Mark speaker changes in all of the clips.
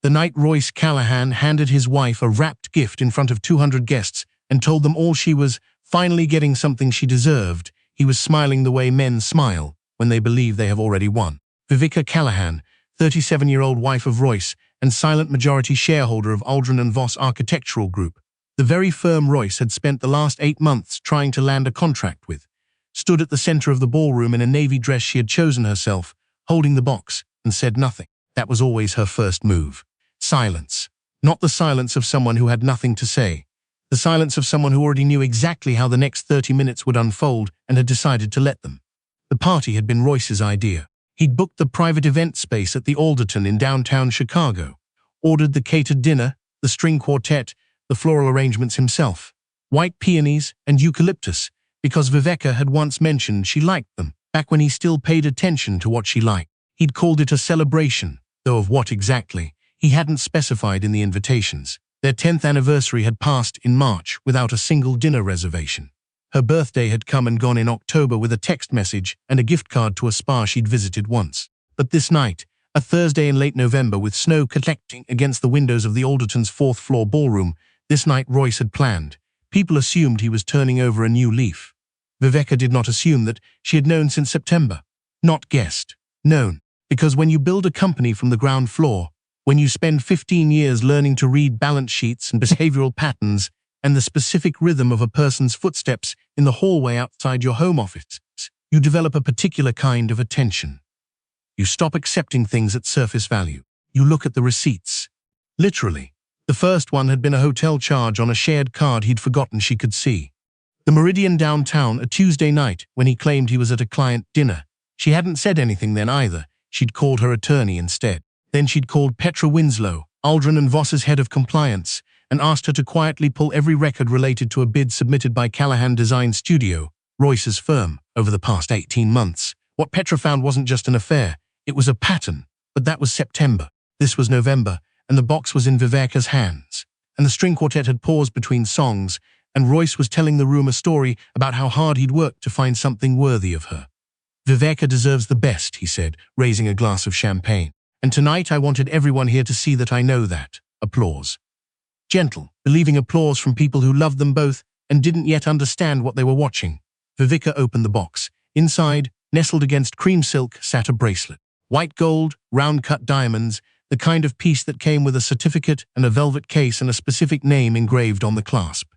Speaker 1: The night Royce Callahan handed his wife a wrapped gift in front of 200 guests and told them all she was finally getting something she deserved, he was smiling the way men smile when they believe they have already won. Vivica Callahan, 37-year-old wife of Royce and silent majority shareholder of Aldrin & Voss Architectural Group, the very firm Royce had spent the last 8 months trying to land a contract with, stood at the center of the ballroom in a navy dress she had chosen herself, holding the box, and said nothing. That was always her first move. Silence. Not the silence of someone who had nothing to say. The silence of someone who already knew exactly how the next 30 minutes would unfold and had decided to let them. The party had been Royce's idea. He'd booked the private event space at the Alderton in downtown Chicago, ordered the catered dinner, the string quartet, the floral arrangements himself, white peonies and eucalyptus, because Viveca had once mentioned she liked them, back when he still paid attention to what she liked. He'd called it a celebration, though of what exactly, he hadn't specified in the invitations. Their 10th anniversary had passed in March without a single dinner reservation. Her birthday had come and gone in October with a text message and a gift card to a spa she'd visited once. But this night, a Thursday in late November with snow collecting against the windows of the Alderton's 4th floor ballroom, this night Royce had planned. People assumed he was turning over a new leaf. Viveca did not assume that. She had known since September. Not guessed. Known. Because when you build a company from the ground floor, when you spend 15 years learning to read balance sheets and behavioral patterns and the specific rhythm of a person's footsteps in the hallway outside your home office, you develop a particular kind of attention. You stop accepting things at surface value. You look at the receipts. Literally. The first one had been a hotel charge on a shared card he'd forgotten she could see. The Meridian downtown, a Tuesday night, when he claimed he was at a client dinner. She hadn't said anything then either. She'd called her attorney instead. Then she'd called Petra Winslow, Aldrin & Voss's head of compliance, and asked her to quietly pull every record related to a bid submitted by Callahan Design Studio, Royce's firm, over the past 18 months. What Petra found wasn't just an affair, it was a pattern. But that was September. This was November, and the box was in Viveca's hands. And the string quartet had paused between songs, and Royce was telling the room a story about how hard he'd worked to find something worthy of her. Viveca deserves the best, he said, raising a glass of champagne. And tonight I wanted everyone here to see that I know that. Applause. Gentle, believing applause from people who loved them both and didn't yet understand what they were watching. Viveca opened the box. Inside, nestled against cream silk, sat a bracelet. White gold, round-cut diamonds, the kind of piece that came with a certificate and a velvet case and a specific name engraved on the clasp.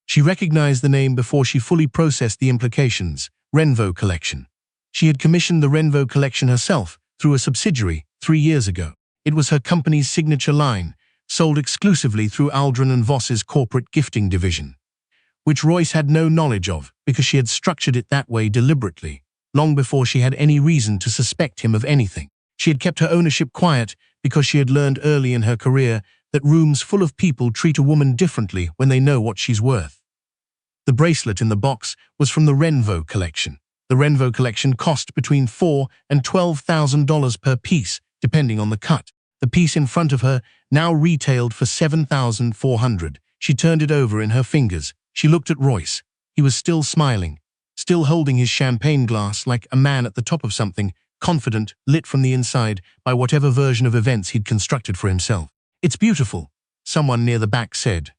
Speaker 1: She recognized the name before she fully processed the implications. Renvo Collection. She had commissioned the Renvo Collection herself through a subsidiary 3 years ago. It was her company's signature line, sold exclusively through Aldrin & Voss's corporate gifting division, which Royce had no knowledge of because she had structured it that way deliberately, long before she had any reason to suspect him of anything. She had kept her ownership quiet because she had learned early in her career that rooms full of people treat a woman differently when they know what she's worth. The bracelet in the box was from the Renvo Collection. The Renvo Collection cost between $4,000 and $12,000 per piece, depending on the cut. The piece in front of her now retailed for $7,400. She turned it over in her fingers. She looked at Royce. He was still smiling, still holding his champagne glass like a man at the top of something, confident, lit from the inside by whatever version of events he'd constructed for himself. "It's beautiful," someone near the back said.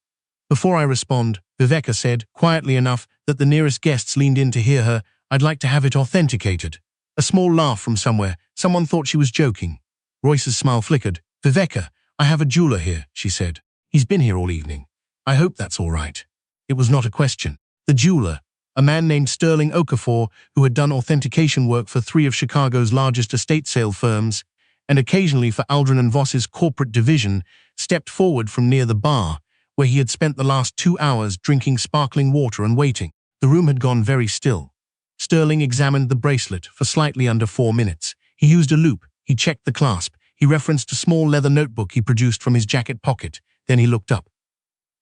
Speaker 1: Before I respond, Viveca said, quietly enough that the nearest guests leaned in to hear her, "I'd like to have it authenticated." A small laugh from somewhere. Someone thought she was joking. Royce's smile flickered. "Viveca, I have a jeweler here," she said. "He's been here all evening. I hope that's all right." It was not a question. The jeweler, a man named Sterling Okafor, who had done authentication work for 3 of Chicago's largest estate sale firms, and occasionally for Aldrin & Voss's corporate division, stepped forward from near the bar, where he had spent the last 2 hours drinking sparkling water and waiting. The room had gone very still. Sterling examined the bracelet for slightly under 4 minutes. He used a loupe. He checked the clasp. He referenced a small leather notebook he produced from his jacket pocket. Then he looked up.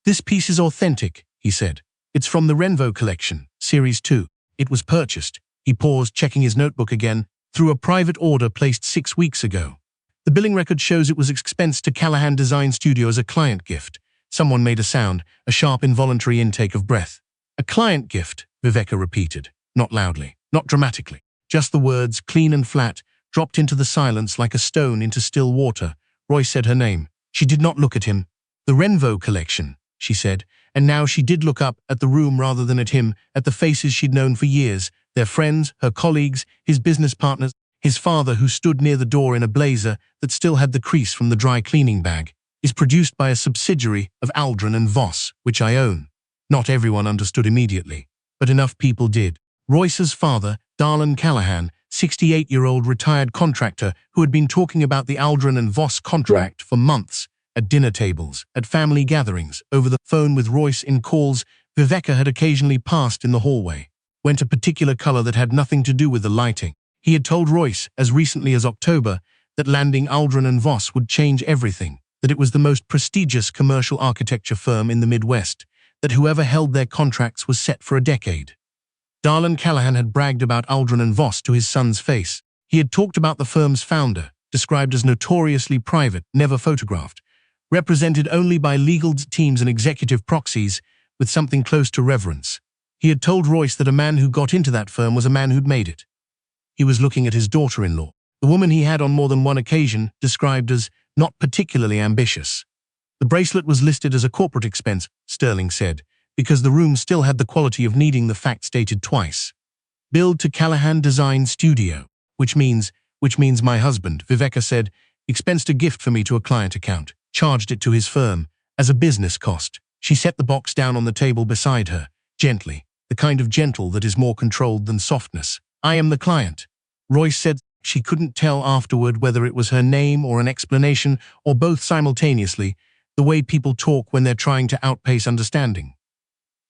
Speaker 1: "This piece is authentic," he said. "It's from the Renvo Collection, Series 2. It was purchased." He paused, checking his notebook again, "through a private order placed 6 weeks ago. The billing record shows it was expensed to Callahan Design Studio as a client gift." Someone made a sound, a sharp involuntary intake of breath. "A client gift," Viveca repeated. Not loudly, not dramatically. Just the words, clean and flat, dropped into the silence like a stone into still water. Royce said her name. She did not look at him. The Renvo collection, she said, and now she did look up at the room rather than at him, at the faces she'd known for years, their friends, her colleagues, his business partners, his father who stood near the door in a blazer that still had the crease from the dry cleaning bag, is produced by a subsidiary of Aldrin and Voss, which I own. Not everyone understood immediately, but enough people did. Royce's father, Darlan Callahan, 68-year-old retired contractor who had been talking about the Aldrin and Voss contract for months, at dinner tables, at family gatherings, over the phone with Royce in calls Viveka had occasionally passed in the hallway, went a particular color that had nothing to do with the lighting. He had told Royce, as recently as October, that landing Aldrin and Voss would change everything, that it was the most prestigious commercial architecture firm in the Midwest, that whoever held their contracts was set for a decade. Darlan Callahan had bragged about Aldrin and Voss to his son's face. He had talked about the firm's founder, described as notoriously private, never photographed, represented only by legal teams and executive proxies, with something close to reverence. He had told Royce that a man who got into that firm was a man who'd made it. He was looking at his daughter-in-law, the woman he had on more than one occasion described as not particularly ambitious. The bracelet was listed as a corporate expense, Sterling said, because the room still had the quality of needing the fact stated twice. Billed to Callahan Design Studio, which means my husband, Viveka said, expensed a gift for me to a client account, charged it to his firm, as a business cost. She set the box down on the table beside her, gently, the kind of gentle that is more controlled than softness. I am the client. Royce said she couldn't tell afterward whether it was her name or an explanation or both simultaneously, the way people talk when they're trying to outpace understanding.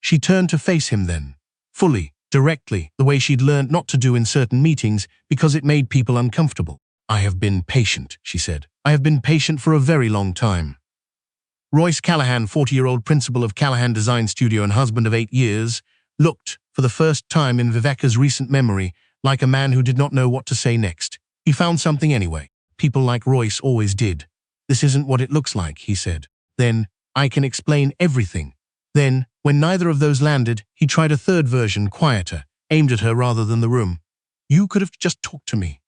Speaker 1: She turned to face him then, fully, directly, the way she'd learned not to do in certain meetings because it made people uncomfortable. I have been patient, she said. I have been patient for a very long time. Royce Callahan, 40-year-old principal of Callahan Design Studio and husband of 8 years, looked, for the first time in Viveka's recent memory, like a man who did not know what to say next. He found something anyway. People like Royce always did. This isn't what it looks like, he said. Then, I can explain everything. Then, when neither of those landed, he tried a third version, quieter, aimed at her rather than the room. You could have just talked to me.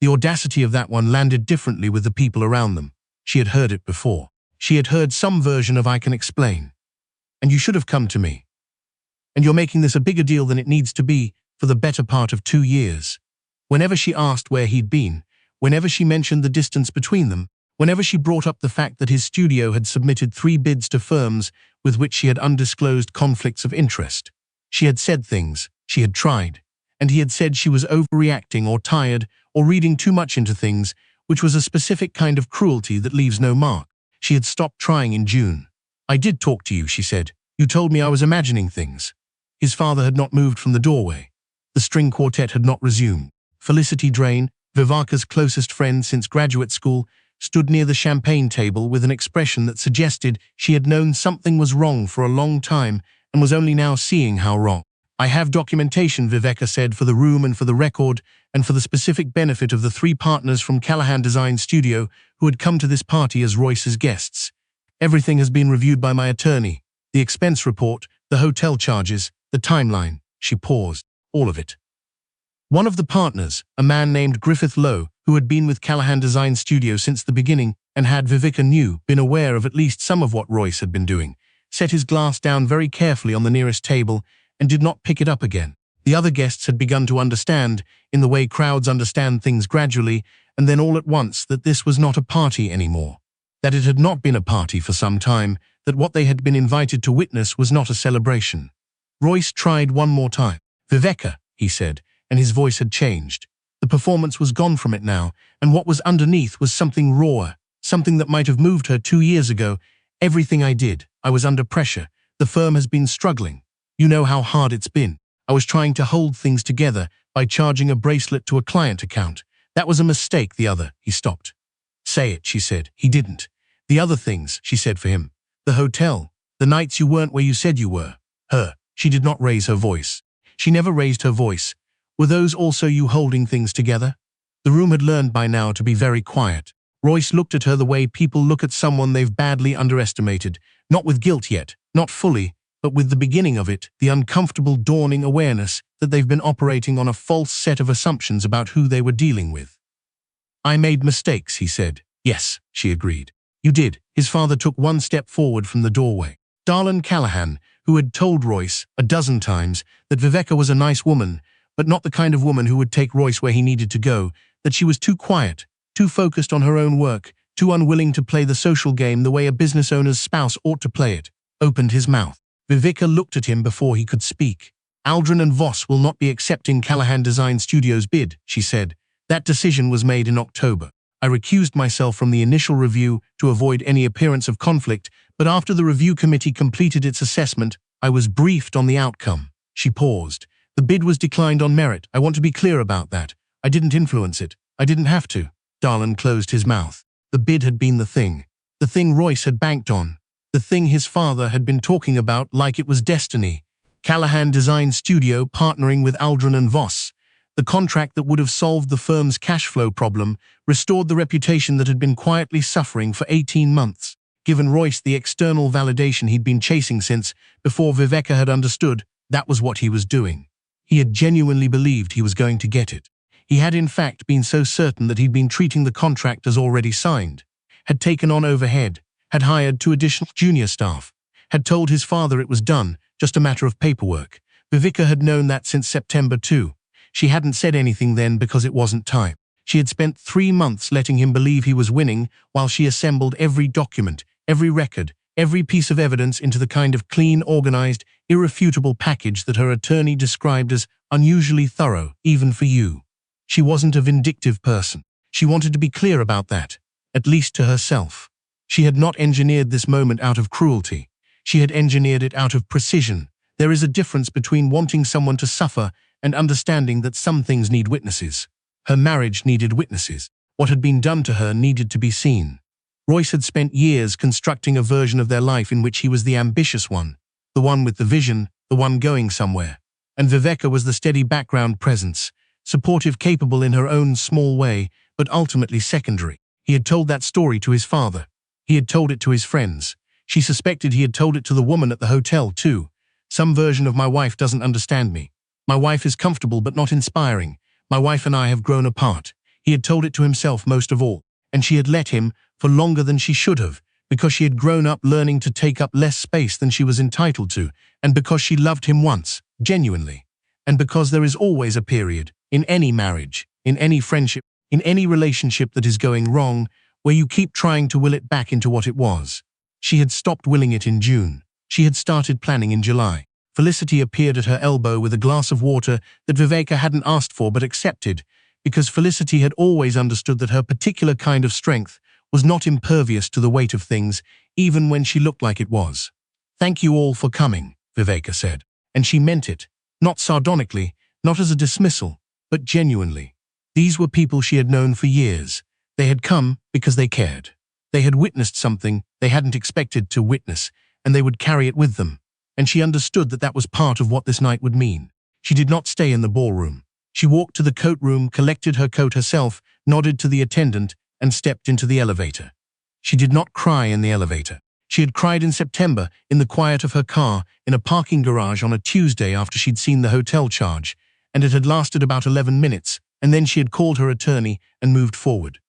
Speaker 1: The audacity of that one landed differently with the people around them. She had heard it before. She had heard some version of I can explain. And you should have come to me. And you're making this a bigger deal than it needs to be for the better part of 2 years. Whenever she asked where he'd been, whenever she mentioned the distance between them, whenever she brought up the fact that his studio had submitted 3 bids to firms with which she had undisclosed conflicts of interest, she had said things, she had tried, and he had said she was overreacting or tired or reading too much into things, which was a specific kind of cruelty that leaves no mark. She had stopped trying in June. I did talk to you, she said. You told me I was imagining things. His father had not moved from the doorway. The string quartet had not resumed. Felicity Drain, Viveka's closest friend since graduate school, stood near the champagne table with an expression that suggested she had known something was wrong for a long time and was only now seeing how wrong. I have documentation, Viveka said, for the room and for the record, and for the specific benefit of the 3 partners from Callahan Design Studio who had come to this party as Royce's guests. Everything has been reviewed by my attorney. The expense report, the hotel charges, the timeline. She paused. All of it. One of the partners, a man named Griffith Lowe, who had been with Callahan Design Studio since the beginning and had, Viveka knew, been aware of at least some of what Royce had been doing, set his glass down very carefully on the nearest table and did not pick it up again. The other guests had begun to understand, in the way crowds understand things gradually, and then all at once, that this was not a party anymore. That it had not been a party for some time, that what they had been invited to witness was not a celebration. Royce tried one more time. Viveka, he said, and his voice had changed. The performance was gone from it now, and what was underneath was something rawer, something that might have moved her 2 years ago. Everything I did, I was under pressure. The firm has been struggling. You know how hard it's been. I was trying to hold things together by charging a bracelet to a client account. That was a mistake, the other. He stopped. Say it, she said. He didn't. The other things, she said for him. The hotel. The nights you weren't where you said you were. Her. She did not raise her voice. She never raised her voice. Were those also you holding things together? The room had learned by now to be very quiet. Royce looked at her the way people look at someone they've badly underestimated, not with guilt yet, not fully, but with the beginning of it, the uncomfortable dawning awareness that they've been operating on a false set of assumptions about who they were dealing with. I made mistakes, he said. Yes, she agreed. You did. His father took one step forward from the doorway. Darlene Callahan, who had told Royce a dozen times that Viveka was a nice woman, but not the kind of woman who would take Royce where he needed to go, that she was too quiet, too focused on her own work, too unwilling to play the social game the way a business owner's spouse ought to play it, opened his mouth. Viveka looked at him before he could speak. Aldrin and Voss will not be accepting Callahan Design Studios' bid, she said. That decision was made in October. I recused myself from the initial review to avoid any appearance of conflict, but after the review committee completed its assessment, I was briefed on the outcome. She paused. The bid was declined on merit. I want to be clear about that. I didn't influence it. I didn't have to. Darlin closed his mouth. The bid had been the thing Royce had banked on, the thing his father had been talking about like it was destiny. Callahan Design Studio partnering with Aldrin and Voss. The contract that would have solved the firm's cash flow problem, restored the reputation that had been quietly suffering for 18 months, given Royce the external validation he'd been chasing since, before Viveka had understood, that was what he was doing. He had genuinely believed he was going to get it. He had in fact been so certain that he'd been treating the contract as already signed, had taken on overhead, had hired 2 additional junior staff, had told his father it was done, just a matter of paperwork. Viveka had known that since September too. She hadn't said anything then because it wasn't time. She had spent 3 months letting him believe he was winning while she assembled every document, every record, every piece of evidence into the kind of clean, organized, irrefutable package that her attorney described as unusually thorough, even for you. She wasn't a vindictive person. She wanted to be clear about that, at least to herself. She had not engineered this moment out of cruelty. She had engineered it out of precision. There is a difference between wanting someone to suffer and understanding that some things need witnesses. Her marriage needed witnesses. What had been done to her needed to be seen. Royce had spent years constructing a version of their life in which he was the ambitious one, the one with the vision, the one going somewhere. And Viveka was the steady background presence, supportive, capable in her own small way, but ultimately secondary. He had told that story to his father. He had told it to his friends. She suspected he had told it to the woman at the hotel too. Some version of my wife doesn't understand me. My wife is comfortable but not inspiring. My wife and I have grown apart. He had told it to himself most of all, and she had let him for longer than she should have, because she had grown up learning to take up less space than she was entitled to, and because she loved him once, genuinely. And because there is always a period, in any marriage, in any friendship, in any relationship that is going wrong, where you keep trying to will it back into what it was. She had stopped willing it in June. She had started planning in July. Felicity appeared at her elbow with a glass of water that Viveka hadn't asked for but accepted, because Felicity had always understood that her particular kind of strength was not impervious to the weight of things, even when she looked like it was. "Thank you all for coming," Viveka said. And she meant it, not sardonically, not as a dismissal, but genuinely. These were people she had known for years. They had come because they cared. They had witnessed something they hadn't expected to witness, and they would carry it with them. And she understood that that was part of what this night would mean. She did not stay in the ballroom. She walked to the coat room, collected her coat herself, nodded to the attendant, and stepped into the elevator. She did not cry in the elevator. She had cried in September, in the quiet of her car, in a parking garage on a Tuesday after she'd seen the hotel charge, and it had lasted about 11 minutes, and then she had called her attorney and moved forward.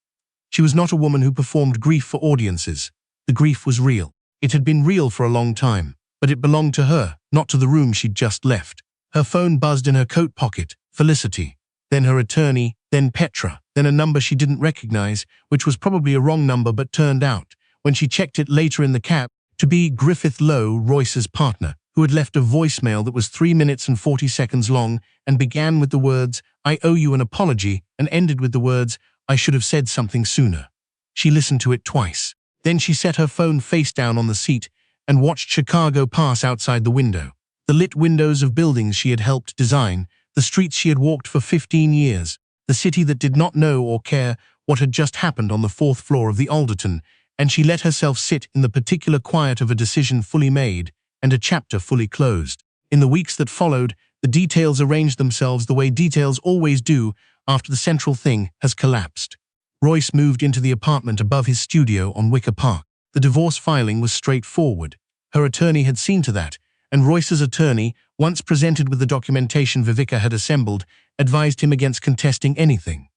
Speaker 1: She was not a woman who performed grief for audiences. The grief was real. It had been real for a long time, but it belonged to her, not to the room she'd just left. Her phone buzzed in her coat pocket. Felicity. Then her attorney, then Petra, then a number she didn't recognize, which was probably a wrong number but turned out, when she checked it later in the cab, to be Griffith Lowe, Royce's partner, who had left a voicemail that was 3 minutes and 40 seconds long and began with the words, "I owe you an apology," and ended with the words, "I should have said something sooner." She listened to it twice. Then she set her phone face down on the seat and watched Chicago pass outside the window. The lit windows of buildings she had helped design, the streets she had walked for 15 years, the city that did not know or care what had just happened on the 4th floor of the Alderton, and she let herself sit in the particular quiet of a decision fully made and a chapter fully closed. In the weeks that followed, the details arranged themselves the way details always do after the central thing has collapsed. Royce moved into the apartment above his studio on Wicker Park. The divorce filing was straightforward. Her attorney had seen to that, and Royce's attorney, once presented with the documentation Viveka had assembled, advised him against contesting anything.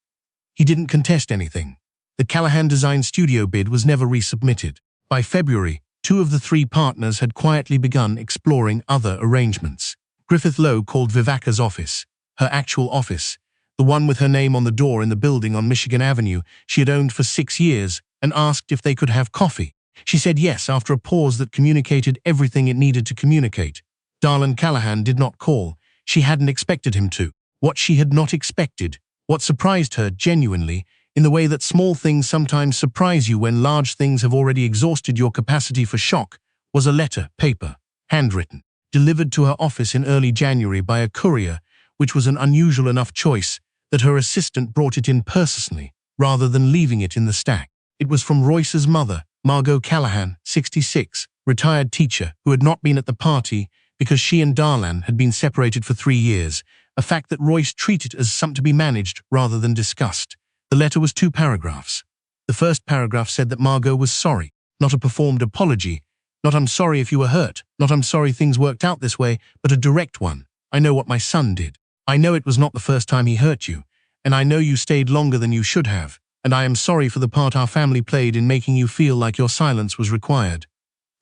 Speaker 1: He didn't contest anything. The Callahan-designed studio bid was never resubmitted. By February, 2 of the 3 partners had quietly begun exploring other arrangements. Griffith Lowe called Viveka's office, her actual office, the one with her name on the door in the building on Michigan Avenue she had owned for 6 years, and asked if they could have coffee. She said yes after a pause that communicated everything it needed to communicate. Darlan Callahan did not call. She hadn't expected him to. What she had not expected, what surprised her genuinely, in the way that small things sometimes surprise you when large things have already exhausted your capacity for shock, was a letter, paper, handwritten, delivered to her office in early January by a courier, which was an unusual enough choice that her assistant brought it in personally, rather than leaving it in the stack. It was from Royce's mother, Margot Callahan, 66, retired teacher, who had not been at the party because she and Darlan had been separated for 3 years, a fact that Royce treated as something to be managed rather than discussed. The letter was 2 paragraphs. The first paragraph said that Margot was sorry, not a performed apology, not "I'm sorry if you were hurt," not "I'm sorry things worked out this way," but a direct one. "I know what my son did. I know it was not the first time he hurt you, and I know you stayed longer than you should have, and I am sorry for the part our family played in making you feel like your silence was required."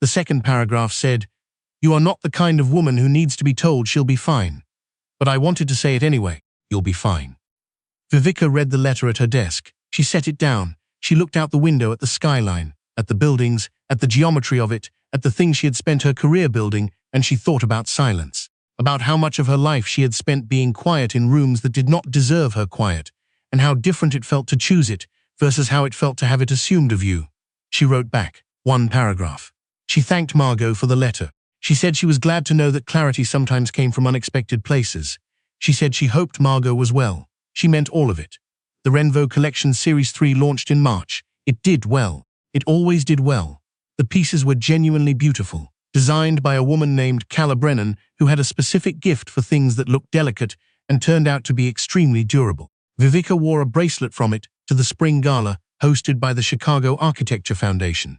Speaker 1: The second paragraph said, "You are not the kind of woman who needs to be told she'll be fine. But I wanted to say it anyway. You'll be fine." Viveka read the letter at her desk. She set it down. She looked out the window at the skyline, at the buildings, at the geometry of it, at the things she had spent her career building, and she thought about silence, about how much of her life she had spent being quiet in rooms that did not deserve her quiet, and how different it felt to choose it versus how it felt to have it assumed of you. She wrote back 1 paragraph. She thanked Margot for the letter. She said she was glad to know that clarity sometimes came from unexpected places. She said she hoped Margot was well. She meant all of it. The Renvo Collection Series 3 launched in March. It did well. It always did well. The pieces were genuinely beautiful, designed by a woman named Calla Brennan, who had a specific gift for things that looked delicate and turned out to be extremely durable. Viveka wore a bracelet from it to the spring gala hosted by the Chicago Architecture Foundation,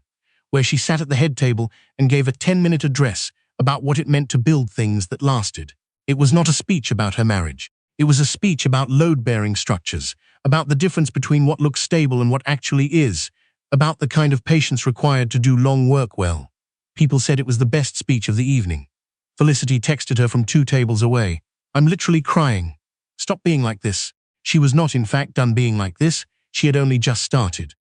Speaker 1: where she sat at the head table and gave a 10-minute address about what it meant to build things that lasted. It was not a speech about her marriage. It was a speech about load-bearing structures, about the difference between what looks stable and what actually is, about the kind of patience required to do long work well. People said it was the best speech of the evening. Felicity texted her from 2 tables away. "I'm literally crying. Stop being like this." She was not in fact done being like this. She had only just started.